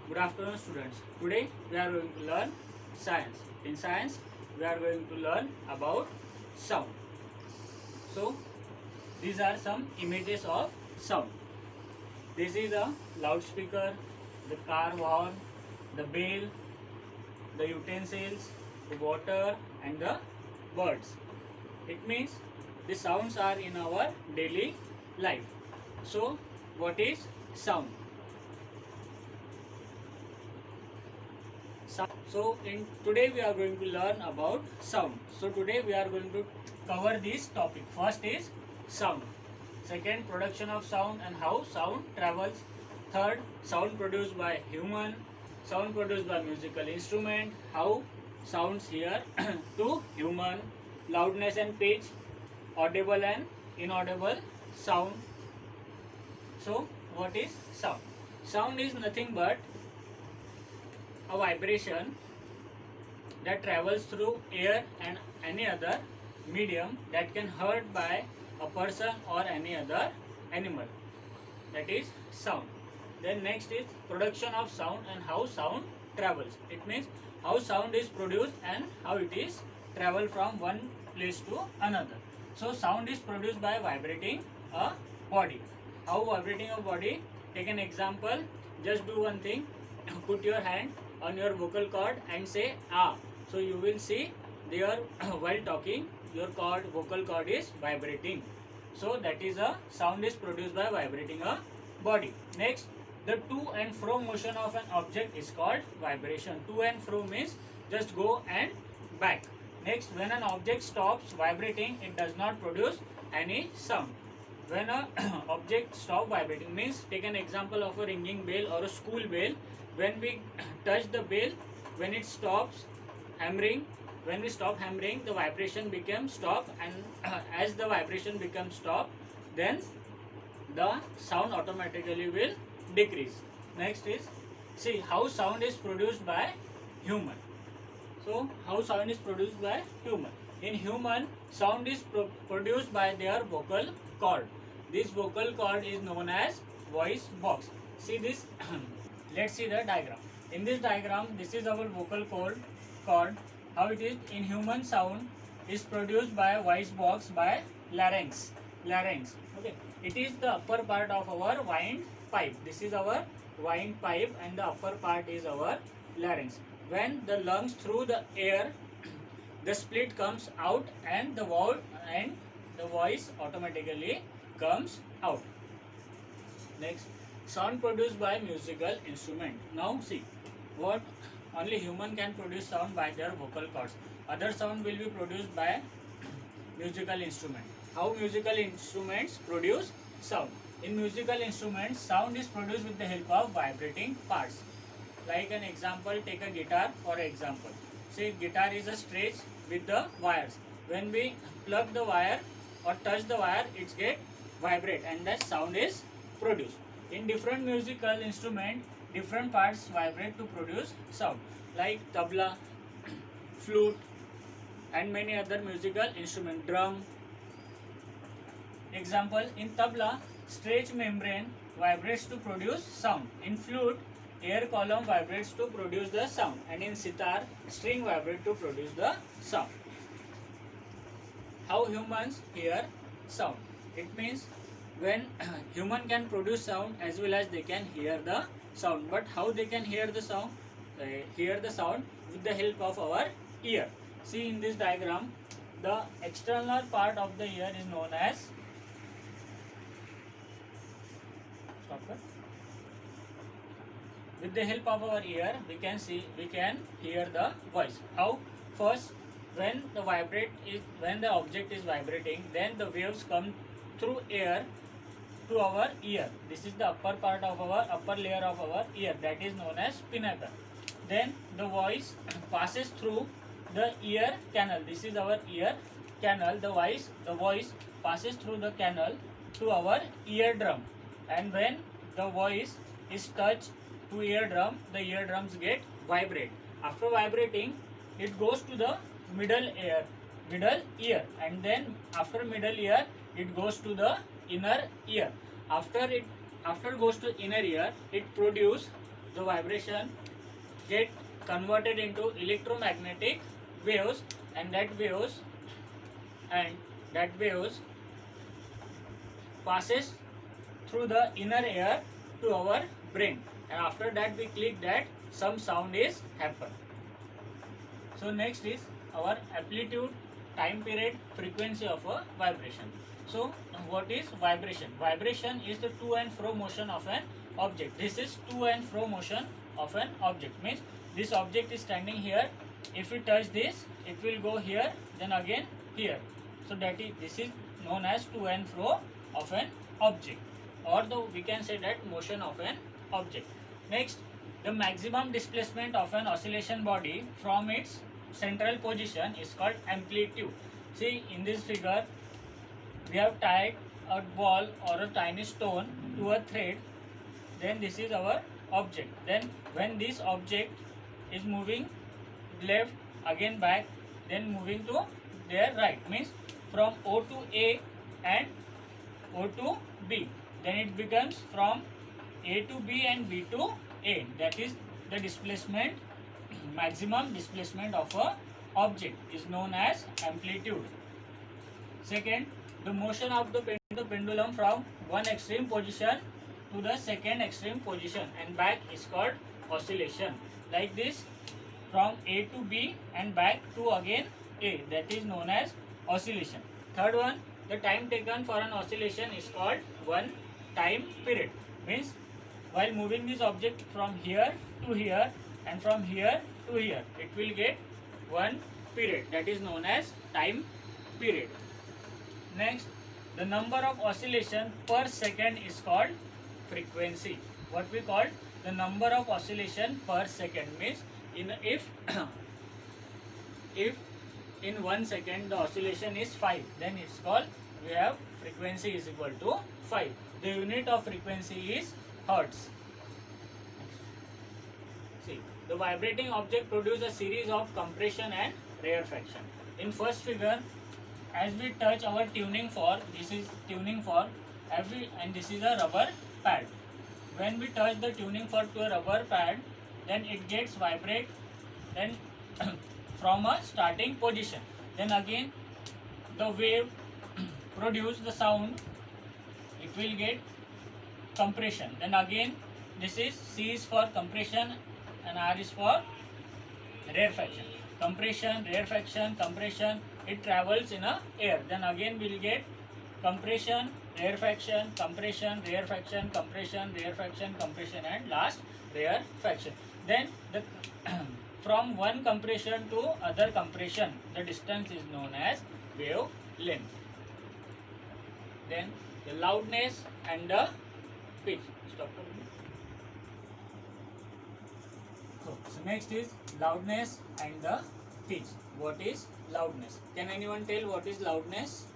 Good afternoon, students. Today we are going to learn science. In science, we are going to learn about sound. So, these are some images of sound. This is a loudspeaker, the car horn, the bell, the utensils, the water, and the birds. It means the sounds are in our daily life. So, what is sound? So in today we are going to learn about sound. So today we are going to cover this topic. First is sound. Second, production of sound and how sound travels. Third, sound produced by human. Sound produced by musical instrument. How sounds here to human. Loudness and pitch. Audible and inaudible sound. So what is sound? Sound is nothing but a vibration that travels through air and any other medium that can heard by a person or any other animal. That is sound. Then next is production of sound and how sound travels. It means how sound is produced and how it is travel from one place to another. So sound is produced by vibrating a body. How vibrating a body? Take an example. Just do one thing. Put your hand on your vocal cord and say ah. So you will see there while talking your vocal cord is vibrating. So that is a sound is produced by vibrating a body. Next, the to and fro motion of an object is called vibration. To and fro means just go and back. Next, when an object stops vibrating, it does not produce any sound. When an object stops vibrating means, take an example of a ringing bell or a school bell. When we touch the bell, when it stops hammering, when we stop hammering, the vibration becomes stop, and as the vibration becomes stop, then the sound automatically will decrease. Next is, see how sound is produced by human. So how sound is produced by human? In human, sound is produced by their vocal cord. This vocal cord is known as voice box. See this. Let's see the diagram. In this diagram, this is our vocal cord. How it is in human, sound is produced by voice box by larynx. Okay. It is the upper part of our wind pipe. This is our wind pipe, and the upper part is our larynx. When the lungs through the air, the split comes out, and the voice automatically comes out. Next, sound produced by musical instrument. Now see, what only human can produce sound by their vocal cords. Other sound will be produced by musical instrument. How musical instruments produce sound? In musical instruments, sound is produced with the help of vibrating parts. Like an example, take a guitar for example. See, guitar is a stretch with the wires. When we plug the wire or touch the wire, it gets vibrate and the sound is produced. In different musical instrument, different parts vibrate to produce sound, like tabla, flute, and many other musical instrument, drum. Example, in tabla, stretch membrane vibrates to produce sound. In flute, air column vibrates to produce the sound, and in sitar, string vibrate to produce the sound. How humans hear sound? It means when human can produce sound as well as they can hear the sound. But how they can hear the sound? Hear the sound with the help of our ear. See in this diagram, the external part of the ear is known as with the help of our ear we can hear the voice. How? First, when the object is vibrating, then the waves come through air to our ear. This is the upper layer of our ear, that is known as spinator. Then the voice passes through the ear canal. This is our ear canal. The voice passes through the canal to our eardrum, and when the voice is touched to eardrum, the eardrums get vibrate. After vibrating, it goes to the middle ear, and then after middle ear, it goes to the inner ear. After it goes to inner ear, it produce the vibration get converted into electromagnetic waves, and that waves passes through the inner ear to our brain, and after that we click that some sound is happen. So next is our amplitude, time period, frequency of a vibration. So what is vibration? Vibration is the to and fro motion of an object. This is to and fro motion of an object, means this object is standing here. If we touch this, it will go here, then again here. So this is known as to and fro of an object, or we can say that motion of an object. Next, the maximum displacement of an oscillation body from its central position is called amplitude. See, in this figure we have tied a ball or a tiny stone to a thread, then this is our object. Then when this object is moving left, again back, then moving to their right, means from O to A and O to B, then it becomes from A to B and B to A. That is the displacement, maximum displacement of a object is known as amplitude. Second, the motion of the pendulum from one extreme position to the second extreme position and back is called oscillation. Like this, from A to B and back to again A, that is known as oscillation. Third one, the time taken for an oscillation is called one time period. Means while moving this object from here to here and from here to here, it will get one period, that is known as time period. Next, the number of oscillation per second is called frequency. What we call the number of oscillation per second means if in 1 second the oscillation is 5, then it's called, we have frequency is equal to 5. The unit of frequency is hertz. See, the vibrating object produces a series of compression and rarefaction. In first figure, as we touch our tuning fork, this is tuning fork, and this is a rubber pad. When we touch the tuning fork to a rubber pad, then it gets vibrate, then from a starting position. Then again the wave produce the sound, it will get compression. Then again this is C is for compression and R is for rarefaction. Compression, rarefaction, compression, it travels in a air. Then again we will get compression, rarefaction, compression, rarefaction, compression, rarefaction, compression, and last rarefaction. Then the from one compression to other compression, the distance is known as wavelength. Then the loudness and the pitch. Stop. So next is loudness and the pitch. What is loudness? Can anyone tell what is loudness?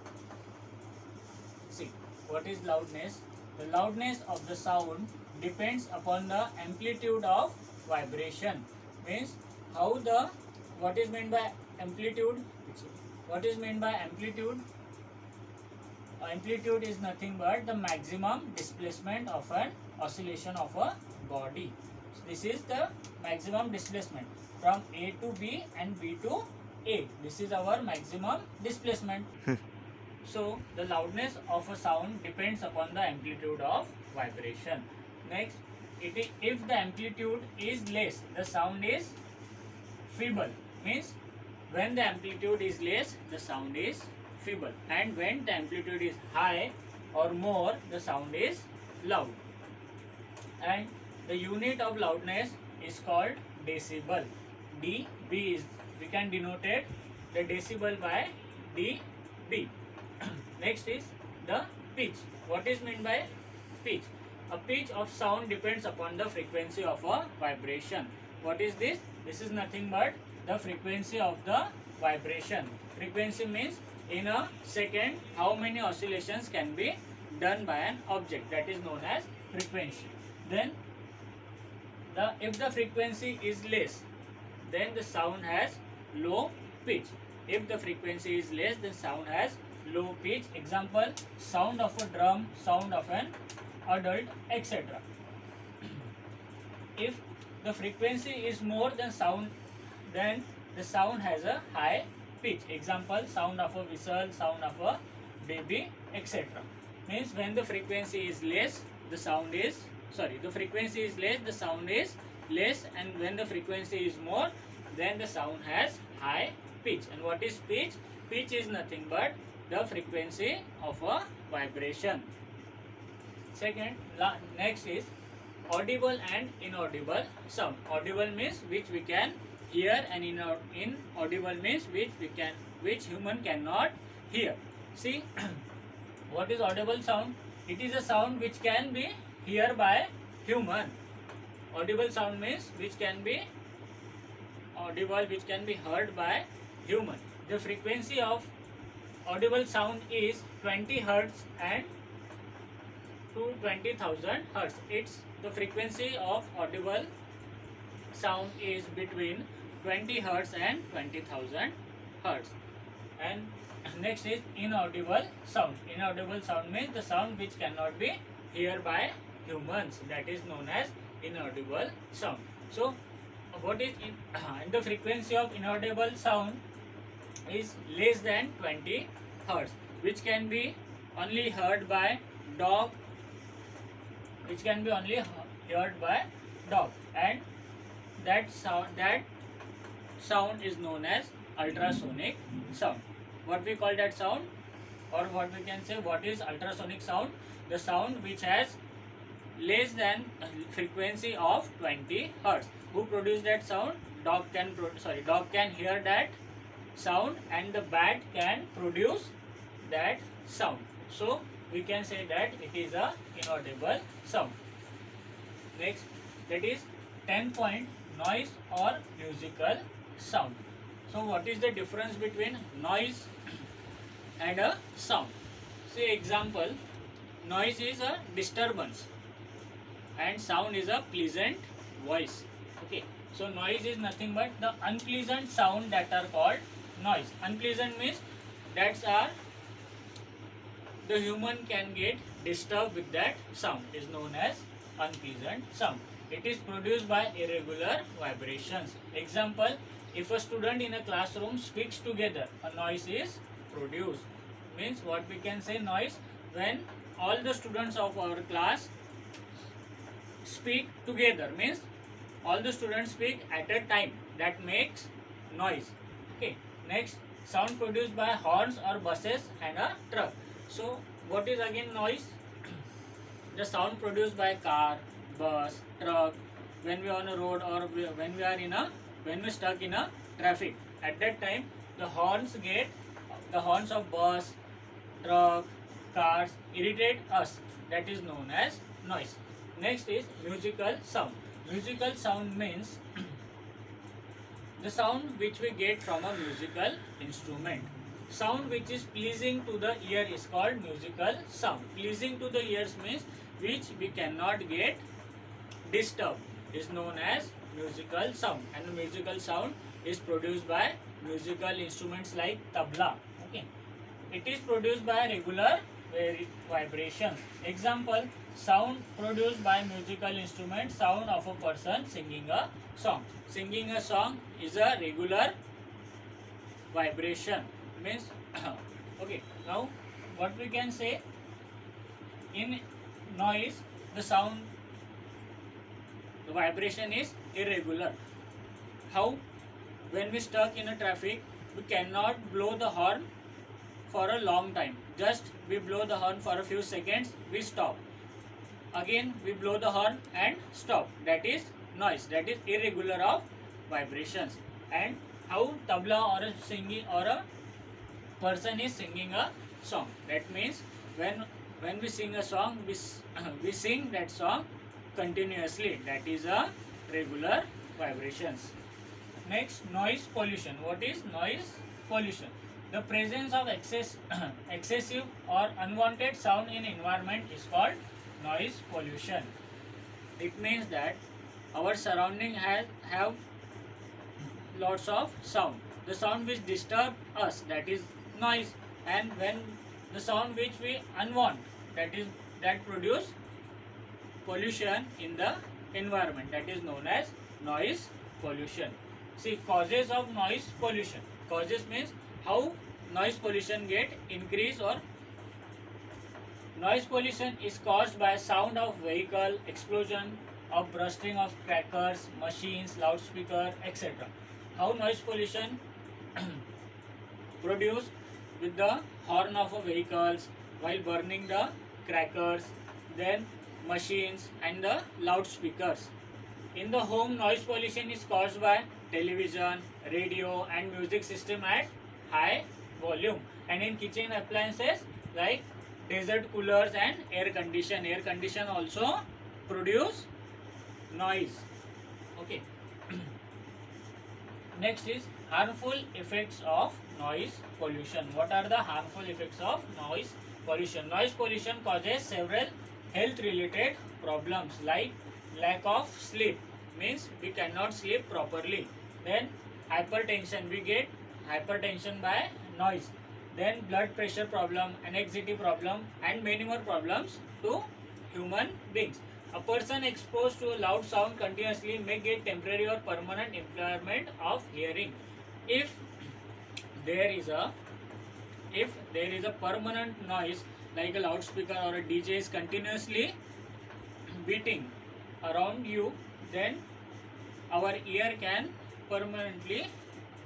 See, what is loudness? The loudness of the sound depends upon the amplitude of vibration. Means what is meant by amplitude? What is meant by amplitude? Amplitude is nothing but the maximum displacement of an oscillation of a body. So this is the maximum displacement from A to B and B to A. This is our maximum displacement. So the loudness of a sound depends upon the amplitude of vibration. Next, if the amplitude is less, the sound is feeble. Means when the amplitude is less, the sound is feeble, and when the amplitude is high or more, the sound is loud. And the unit of loudness is called decibel. dB is, we can denote it the decibel by dB. Next is the pitch. What is meant by pitch? A pitch of sound depends upon the frequency of a vibration. What is this? This is nothing but the frequency of the vibration. Frequency means in a second how many oscillations can be done by an object, that is known as frequency. Then if the frequency is less, then the sound has low pitch. If the frequency is less, then sound has low pitch. Example, sound of a drum, sound of an adult, etc. if the frequency is more than sound, then the sound has a high pitch. Example, sound of a whistle, sound of a baby, etc. Means when the frequency is less, the sound is the frequency is less, the sound is less, and when the frequency is more, then the sound has high pitch. And what is pitch? Pitch is nothing but the frequency of a vibration. Second, next is audible and inaudible sound. Audible means which we can hear, and inaudible means which human cannot hear. See, what is audible sound? It is a sound which can be heard by human. Audible sound means which can be heard by human. The frequency of audible sound is 20 hertz and to 20,000 hertz. The frequency of audible sound is between 20 hertz and 20,000 hertz. And next is inaudible sound. Inaudible sound means the sound which cannot be heard by humans. That is known as inaudible sound. So, what is the frequency of inaudible sound is less than 20 hertz, which can be only heard by dog, and that sound is known as ultrasonic sound. What we call that sound, or what we can say, what is ultrasonic sound? The sound which has less than frequency of 20 hertz. Who produce that sound? Dog can hear that sound, and the bat can produce that sound. So we can say that it is a inaudible sound. Next, that is 10-point noise or musical sound. So what is the difference between noise and a sound? Say example, noise is a disturbance and sound is a pleasant voice. Okay, so noise is nothing but the unpleasant sound that are called noise. Unpleasant means that's are the human can get disturbed with that sound, is known as unpleasant sound. It is produced by irregular vibrations. Example, if a student in a classroom speaks together, a noise is produced. Means what we can say noise? When all the students of our class speak together, means all the students speak at a time, that makes noise. Okay. Next, sound produced by horns or buses and a truck. So what is again noise? The sound produced by car, bus, truck, when we are on a road, or when we stuck in a traffic. At that time, the horns of bus, truck, cars irritate us. That is known as noise. Next is musical sound. Musical sound means the sound which we get from a musical instrument. Sound which is pleasing to the ear is called musical sound. Pleasing to the ears means which we cannot get disturbed, is known as musical sound. And the musical sound is produced by musical instruments like tabla. Okay, it is produced by regular vibrations. Example, sound produced by musical instrument, sound of a person singing a song. Singing a song is a regular vibration. Means okay, now what we can say, in noise the vibration is irregular. How? When we stuck in a traffic, we cannot blow the horn for a long time. Just we blow the horn for a few seconds, we stop. Again we blow the horn and stop. That is noise. That is irregular of vibrations. And how tabla or a singing or a person is singing a song. That means when we sing a song, we sing that song continuously. That is a regular vibrations. Next, noise pollution. What is noise pollution? The presence of excessive or unwanted sound in environment is called noise pollution. It means that our surrounding have lots of sound. The sound which disturb us, that is noise, and when the sound which we unwant, that produce pollution in the environment, that is known as noise pollution. See, causes of noise pollution. Causes means how noise pollution get increased, or noise pollution is caused by sound of vehicle, explosion, of bursting of crackers, machines, loudspeaker, etc. How noise pollution produced with the horn of a vehicles while burning the crackers, then machines and the loudspeakers. In the home, noise pollution is caused by television, radio and music system at high volume. And in kitchen appliances like desert coolers and air condition. Air condition also produce noise. Okay. Next is harmful effects of noise pollution. What are the harmful effects of noise pollution? Noise pollution causes several health related problems like lack of sleep, means we cannot sleep properly. Then hypertension, we get hypertension by noise. Then blood pressure problem, anxiety problem and many more problems to human beings. A person exposed to a loud sound continuously may get temporary or permanent impairment of hearing. If there is a permanent noise like a loudspeaker or a DJ is continuously beating around you, then our ear can permanently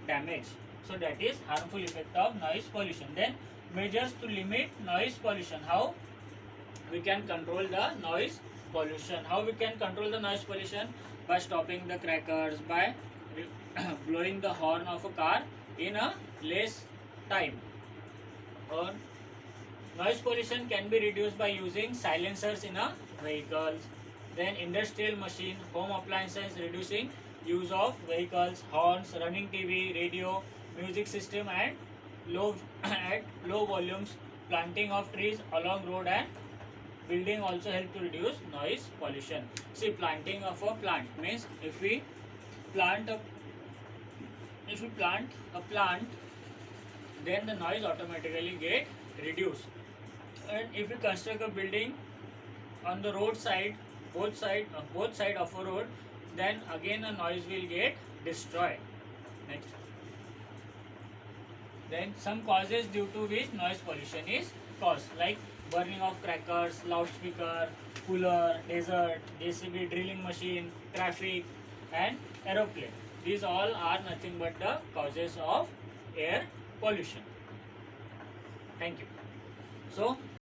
damage. So that is harmful effect of noise pollution. Then measures to limit noise pollution. How we can control the noise pollution? How we can control the noise pollution? By stopping the crackers, by blowing the horn of a car in a less time. Or noise pollution can be reduced by using silencers in a vehicles. Then industrial machine, home appliances, reducing use of vehicles, horns, running TV, radio, music system and low at low volumes. Planting of trees along road and building also help to reduce noise pollution. See, planting of a plant means if we plant a plant, then the noise automatically get reduced. And if we construct a building on the roadside, both side of a road, then again the noise will get destroyed. Next. Then some causes due to which noise pollution is caused, like burning of crackers, loudspeaker, cooler, desert, JCB, drilling machine, traffic and aeroplane. These all are nothing but the causes of air pollution. Thank you. So